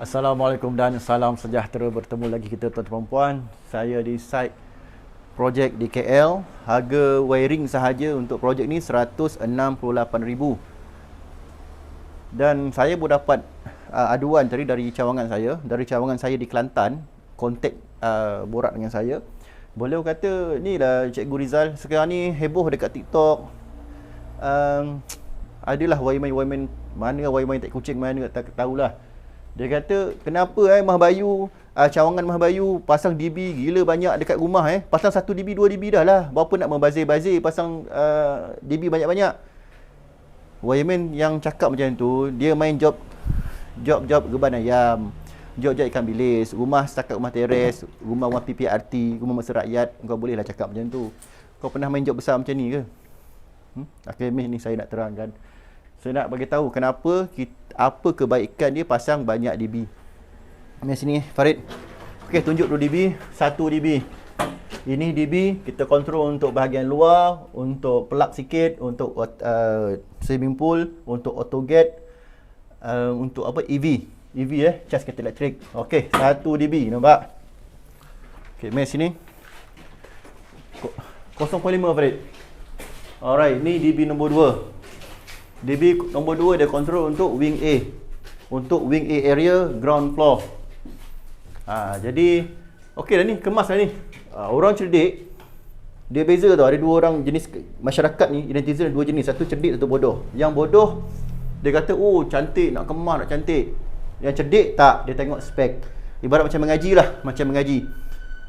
Assalamualaikum dan salam sejahtera. Bertemu lagi kita tuan-tuan puan. Saya di site projek di KL. Harga wiring sahaja untuk projek ni 168,000. Dan saya pun dapat aduan tadi dari cawangan saya. Dari cawangan saya di Kelantan, kontak borak dengan saya. Beliau kata, ni lah Cikgu Rizal, sekarang ni heboh dekat TikTok. Adalah wireman-wireman, mana wireman tak kucing, mana tak tahulah. Dia kata, kenapa Mah Bayu, cawangan Mah Bayu pasang DB gila banyak dekat rumah pasang 1 DB, 2 DB dah lah. Berapa nak membazir-bazir pasang DB banyak-banyak. Wireman yang cakap macam tu, dia main job geban ayam, job ikan bilis, rumah setakat rumah teres, rumah PPRT, rumah masa rakyat. Kau bolehlah cakap macam tu. Kau pernah main job besar macam ni ke? Akhirnya ni saya nak terangkan. Saya nak bagi tahu kenapa apa kebaikan dia pasang banyak DB. Mari sini Farid. Okey, tunjuk dulu DB. 1 DB. Ini DB kita kontrol untuk bahagian luar, untuk plug sikit, untuk swimming pool, untuk auto gate, untuk apa EV. Charge kereta elektrik. Okey, 1 DB nampak. Okey, mari sini. 0.5 Farid. Alright, ni DB nombor 2. DB nombor 2 dia kontrol untuk wing A. Untuk wing A area ground floor. Jadi okey dah ni, kemas dah ni. Orang cerdik dia beza tau, ada dua orang jenis masyarakat ni, netizen ada dua jenis, satu cerdik, satu bodoh. Yang bodoh dia kata, "Oh, cantik, nak kemas, nak cantik." Yang cerdik tak, dia tengok spek. Ibarat macam mengaji lah, macam mengaji.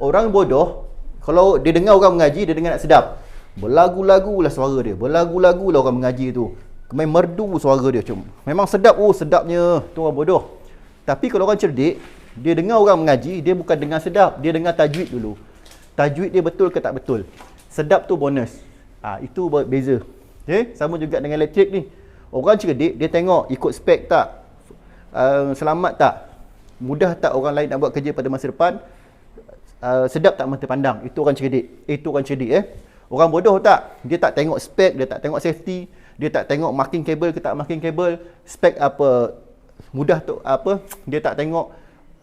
Orang bodoh kalau dia dengar orang mengaji, dia dengar nak sedap. Berlagu-lagu lah suara dia, berlagu-lagu lah orang mengaji tu. Main merdu suara dia, memang sedap. Oh, sedapnya. Tu orang bodoh. Tapi kalau orang cerdik, dia dengar orang mengaji, dia bukan dengar sedap, dia dengar tajwid dulu. Tajwid dia betul ke tak betul. Sedap tu bonus. Itu beza. Okay? Sama juga dengan elektrik ni. Orang cerdik, dia tengok ikut spek tak, selamat tak, mudah tak orang lain nak buat kerja pada masa depan, sedap tak mata pandang. Itu orang cerdik. Orang bodoh tak, dia tak tengok spek, dia tak tengok safety, dia tak tengok marking kabel ke tak marking kabel, spek apa, mudah tu apa, dia tak tengok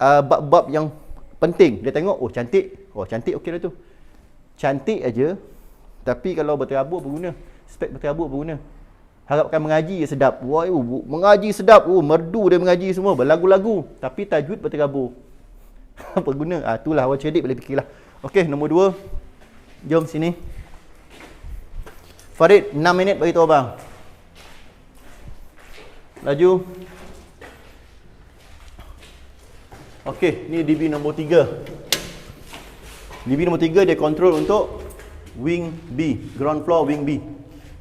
bab-bab yang penting. Dia tengok, oh cantik, okey dah tu. Cantik aja, tapi kalau berterabur berguna, spek berterabur berguna. Harapkan mengaji sedap. Wah, mengaji sedap, merdu dia mengaji semua, berlagu-lagu, tapi tajwid berterabur. Apa guna? Itulah orang cerdik boleh fikirlah. Okey, nombor 2. Jom sini. Farid, 6 minit bagi tahu abang. Laju. Okey, ni DB nombor 3. DB nombor 3 dia kontrol untuk wing B, ground floor wing B.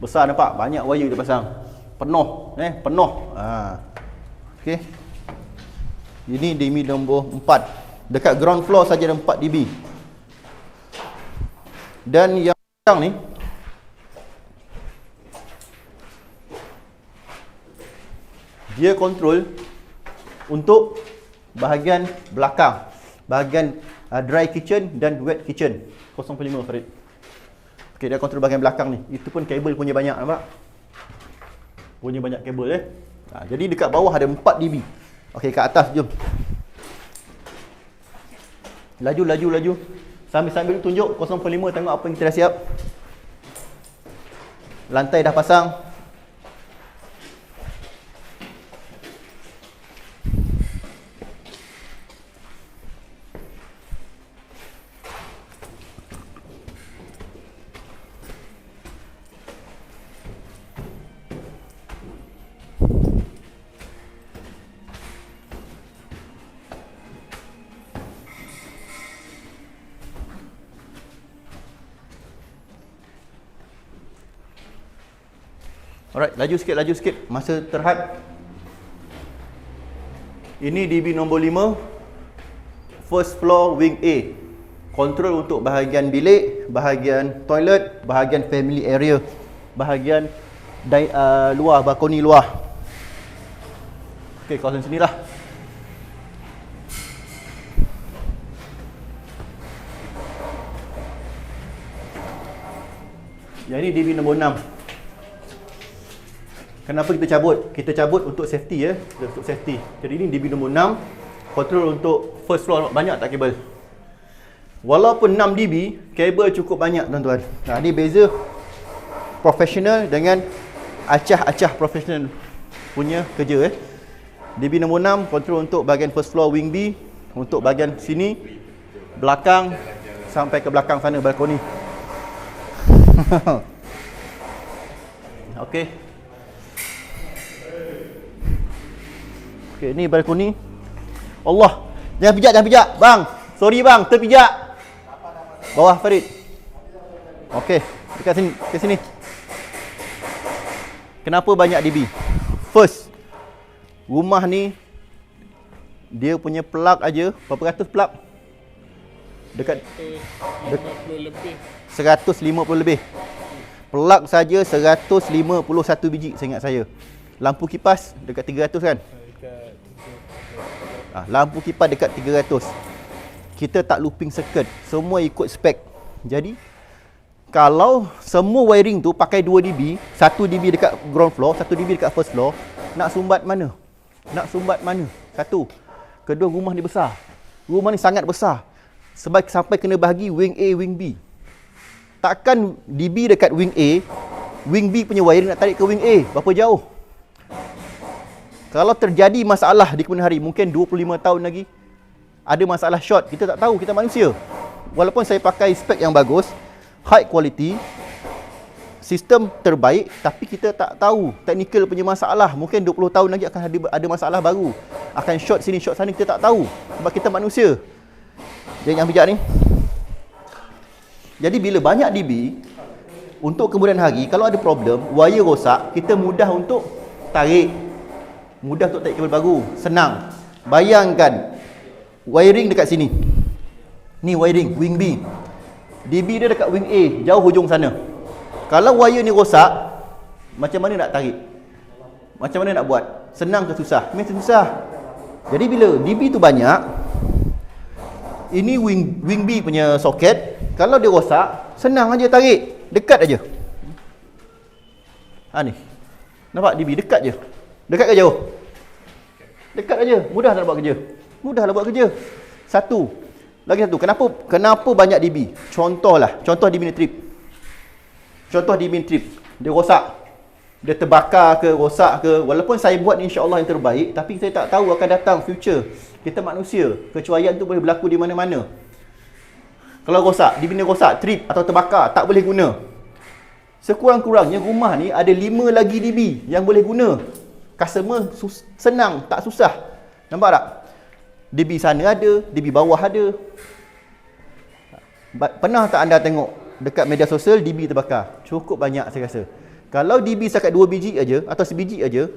Besar nampak? Banyak wire dia pasang. Penuh, penuh. Okey. Ini DB nombor 4. Dekat ground floor saja ada 4 DB. Dan yang ni dia kontrol untuk bahagian belakang, bahagian dry kitchen dan wet kitchen. 0.5 Farid. Okey, dia kontrol bahagian belakang ni. Itu pun kabel punya banyak, nampak? Punya banyak kabel jadi dekat bawah ada 4 DB. Okey, kat atas jom. Laju. Sambil tunjuk 0.5, tengok apa yang kita dah siap. Lantai dah pasang. Alright, laju sikit. Masa terhad. Ini DB nombor 5. First floor wing A. Kontrol untuk bahagian bilik, bahagian toilet, bahagian family area, bahagian luar, balkoni luar. Okey, kawasan sinilah. Yang ini DB nombor 6. Kenapa kita cabut? Kita cabut untuk safety Untuk safety. Jadi ini DB nombor 6. control untuk first floor banyak tak kabel. Walaupun 6 dB, kabel cukup banyak tuan-tuan. Nah, ni beza profesional dengan acah-acah profesional punya kerja DB nombor 6 control untuk bahagian first floor wing B, untuk bahagian sini belakang sampai ke belakang sana balkoni. Okey. Okey, ni balkoni. Allah, jangan pijak bang. Sorry bang, terpijak. Bawah Farid. Okey, dekat sini, ke sini. Kenapa banyak DB? First, rumah ni dia punya plug aja berapa ratus plug? Dekat 150 lebih. Plug saja 151 biji seingat saya. Lampu kipas dekat 300 kan? Lampu kipas dekat 300. Kita tak looping circuit, semua ikut spek. Jadi kalau semua wiring tu pakai 2 dB, 1 dB dekat ground floor, 1 dB dekat first floor, nak sumbat mana? Satu. Kedua, rumah ni besar. Rumah ni sangat besar. Sebab sampai kena bahagi wing A, wing B. Takkan DB dekat wing A, wing B punya wiring nak tarik ke wing A, berapa jauh? Kalau terjadi masalah di kemudian hari, mungkin 25 tahun lagi, ada masalah short, kita tak tahu, kita manusia. Walaupun saya pakai spek yang bagus, high quality, sistem terbaik, tapi kita tak tahu technical punya masalah. Mungkin 20 tahun lagi akan ada masalah baru. Akan short sini, short sana, kita tak tahu. Sebab kita manusia. Jadi yang bijak ni. Jadi bila banyak DB, untuk kemudian hari, kalau ada problem, wire rosak, kita mudah untuk tarik. Mudah untuk tarik kabel baru. Senang. Bayangkan, wiring dekat sini. Ni wiring, wing B. DB dia dekat wing A, jauh hujung sana. Kalau wire ni rosak, macam mana nak tarik? Macam mana nak buat? Senang ke susah? Memang susah. Jadi bila DB tu banyak, ini wing B punya soket, kalau dia rosak, senang aja tarik, dekat aja. Ni. Nampak DB dekat je. Dekat ke jauh? Dekat aja. Mudah nak buat kerja. Mudahlah buat kerja. Satu. Lagi satu. Kenapa banyak DB? Contoh DB ni trip. Contoh DB ni trip. Dia rosak. Dia terbakar ke, rosak ke. Walaupun saya buat insya-Allah yang terbaik, tapi saya tak tahu akan datang future. Kita manusia. Kecuaian tu boleh berlaku di mana-mana. Kalau rosak, DB ni rosak, trip atau terbakar, tak boleh guna. Sekurang-kurangnya rumah ni ada 5 lagi DB yang boleh guna. Customer senang, tak susah. Nampak tak? DB sana ada, DB bawah ada. Pernah tak anda tengok dekat media sosial DB terbakar? Cukup banyak saya rasa. Kalau DB setakat 2 biji aja atau sebiji aja,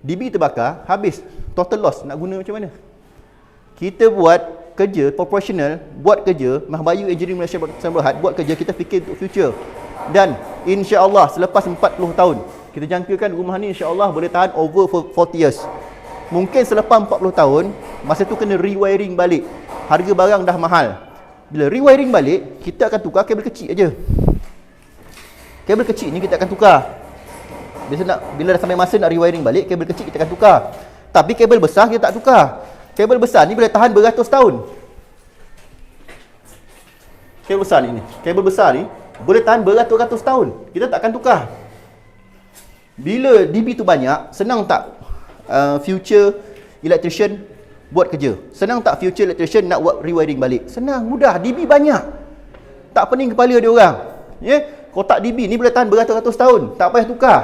DB terbakar, habis. Total loss. Nak guna macam mana? Kita buat kerja profesional, buat kerja Mahbayu Engineering Malaysia Berhad, buat kerja kita fikir untuk future. Dan insya-Allah selepas 40 tahun, kita jangkakan rumah ni insya-Allah boleh tahan over 40 years. Mungkin selepas 40 tahun, masa tu kena rewiring balik. Harga barang dah mahal. Bila rewiring balik, kita akan tukar kabel kecil aja. Kabel kecil ni kita akan tukar. Bila dah sampai masa nak rewiring balik, kabel kecil kita akan tukar. Tapi kabel besar kita tak tukar. Kabel besar ni boleh tahan beratus tahun. Kabel besar ni boleh tahan beratus-ratus tahun. Kita tak akan tukar. Bila DB tu banyak, senang tak future electrician buat kerja? Senang tak future electrician nak buat rewiring balik? Senang, mudah. DB banyak. Tak pening kepala dia orang. Kotak DB ni boleh tahan beratus-ratus tahun. Tak payah tukar.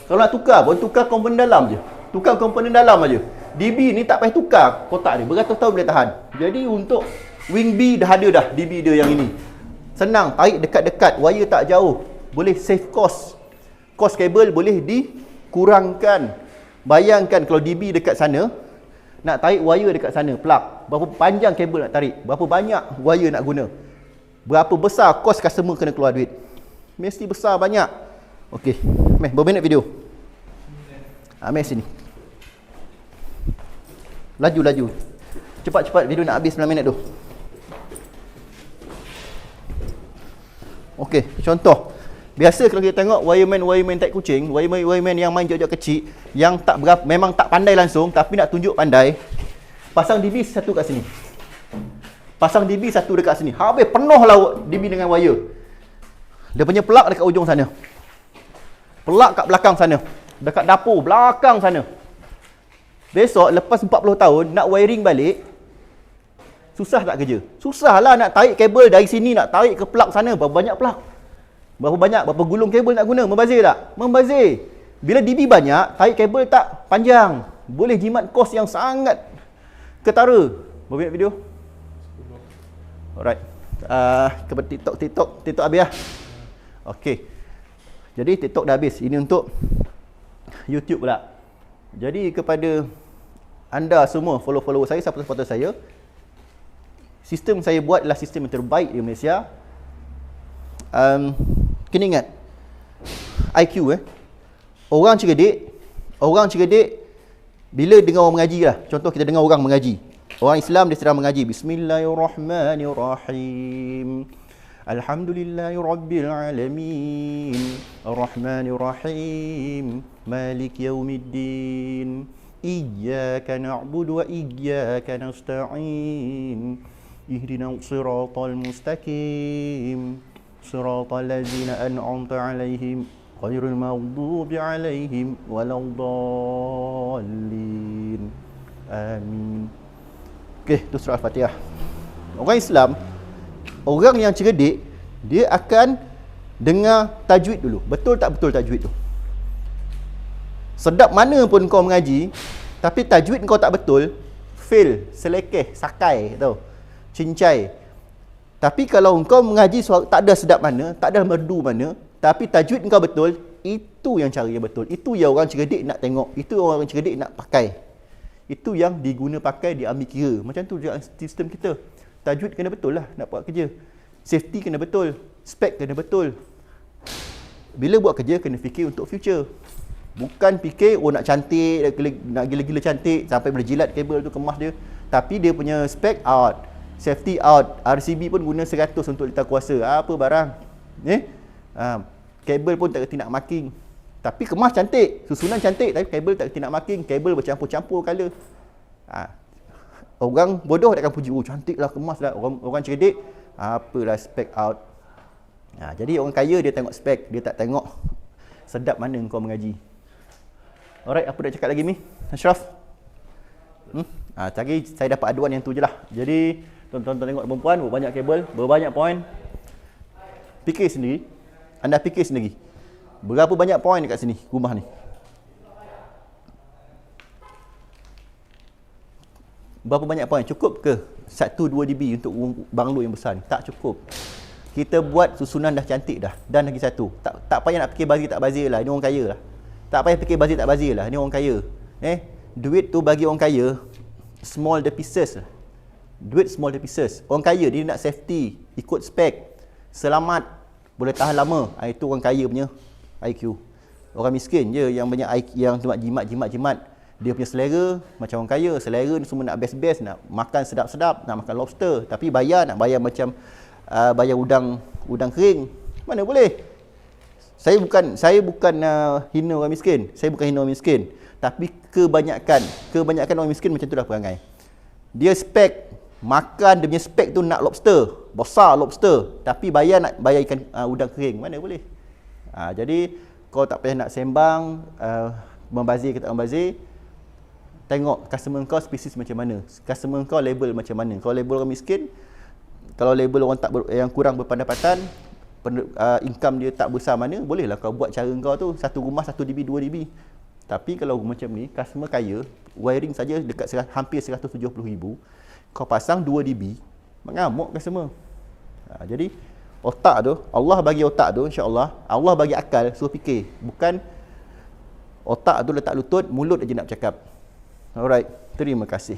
Kalau nak tukar pun tukar komponen dalam je. Tukar komponen dalam aja. DB ni tak payah tukar kotak dia. Beratus tahun boleh tahan. Jadi untuk wing B dah ada dah DB dia yang ini. Senang, tarik dekat-dekat, wire tak jauh. Boleh save cost. Kos kabel boleh dikurangkan. Bayangkan kalau DB dekat sana, nak tarik wire dekat sana, plug. Berapa panjang kabel nak tarik? Berapa banyak wire nak guna? Berapa besar kos customer kena keluar duit? Mesti besar banyak. Okey, berapa minit video? Ambil sini. Laju. Cepat-cepat, video nak habis 9 minit tu. Okey, contoh. Biasa kalau kita tengok wireman tai kucing, wireman yang main joget kecil, yang tak berapa, memang tak pandai langsung tapi nak tunjuk pandai. Pasang DB satu kat sini. Pasang DB satu dekat sini. Habis penuh lah DB dengan wire. Dia punya plug dekat ujung sana. Plug kat belakang sana. Dekat dapur belakang sana. Besok lepas 40 tahun nak wiring balik, susah tak kerja? Susah lah nak tarik kabel dari sini, nak tarik ke plug sana. Berapa banyak plug? Berapa gulung kabel nak guna? Membazir tak? Membazir. Bila DB banyak, tarik kabel tak panjang. Boleh jimat kos yang sangat ketara. Berapa minit video? Alright. Kepada TikTok habis lah. Okey. Jadi TikTok dah habis. Ini untuk YouTube pula. Jadi kepada anda semua follow saya, supporter saya, sistem saya buat adalah sistem yang terbaik di Malaysia. Kena ingat IQ Orang cerdik bila dengar orang mengaji lah. Contoh kita dengar orang mengaji. Orang Islam dia sedang mengaji. Bismillahirrahmanirrahim. Alhamdulillahirabbil alamin. Arrahmanirrahim. Malik yaumiddin. Iyyaka na'budu wa iyyaka nasta'in. Ihdinas siratal mustaqim. Siratal ladzina an'amta 'alaihim ghairil maghdubi 'alaihim waladdallin. Amin. Okey, itu surah Al-Fatihah. Orang Islam, orang yang cerdik, dia akan dengar tajwid dulu. Betul tak betul tajwid tu? Sedap mana pun kau mengaji, tapi tajwid kau tak betul, fail, selekeh, sakai tau. Cincai. Tapi kalau kau mengaji tak ada sedap mana, tak ada merdu mana, tapi tajwid kau betul, itu yang cara yang betul. Itu yang orang cerdik nak tengok. Itu yang orang cerdik nak pakai. Itu yang diguna pakai, diambil kira. Macam tu juga sistem kita. Tajwid kena betul lah nak buat kerja. Safety kena betul. Spek kena betul. Bila buat kerja, kena fikir untuk future. Bukan fikir, nak cantik, nak gila-gila cantik, sampai berjilat kabel tu, kemas dia. Tapi dia punya spek out. Safety out. RCB pun guna 100 untuk letak kuasa. Apa barang? Kabel pun tak kerti nak marking. Tapi kemas cantik. Susunan cantik. Tapi kabel tak kerti nak marking. Kabel bercampur-campur colour. Orang bodoh takkan puji. Oh cantik lah, kemas lah. Orang cerdik, apalah spec out. Jadi orang kaya dia tengok spek. Dia tak tengok sedap mana kau mengaji. Alright, apa nak cakap lagi Mi? Ashraf? Tadi saya dapat aduan yang tu je lah. Jadi tuan-tuan tengok perempuan berbanyak kabel, berbanyak point. Fikir sendiri. Anda fikir sendiri. Berapa banyak point dekat sini rumah ni? Berapa banyak point? Cukup ke 1-2 dB untuk banglo yang besar ni? Tak cukup. Kita buat susunan dah cantik dah. Dan lagi satu, tak payah nak fikir bazir tak bazir lah. Ini orang kaya lah. Tak payah fikir bazir tak bazir lah. Ini orang kaya. Duit tu bagi orang kaya, small the pieces lah. Duit small the pieces. Orang kaya dia nak safety, ikut spek, selamat, boleh tahan lama. Itu orang kaya punya IQ. Orang miskin je yang banyak IQ, yang cuma jimat. Dia punya selera macam orang kaya. Selera ni semua nak best-best, nak makan sedap-sedap, nak makan lobster. Tapi nak bayar macam bayar udang kering. Mana boleh? Saya bukan hina orang miskin. Saya bukan hina orang miskin. Tapi kebanyakan orang miskin macam tu dah perangai. Dia spek makan, dia punya spek tu nak lobster, besar lobster, tapi nak bayar ikan udang kering. Mana boleh? Jadi kau tak payah nak sembang membazir ke tak membazir. Tengok customer kau spesies macam mana, customer kau label macam mana. Kalau label orang miskin, kalau label orang yang kurang berpendapatan, income dia tak besar mana, bolehlah kau buat cara kau tu, satu rumah 1 dB 2 dB. Tapi kalau macam ni, customer kaya, wiring saja dekat hampir 170,000, kau pasang 2 dB, mengamuk customer. Jadi otak tu, Allah bagi otak tu, insya-Allah, Allah bagi akal, suruh fikir. Bukan otak tu letak lutut, mulut aja nak cakap. Alright, terima kasih.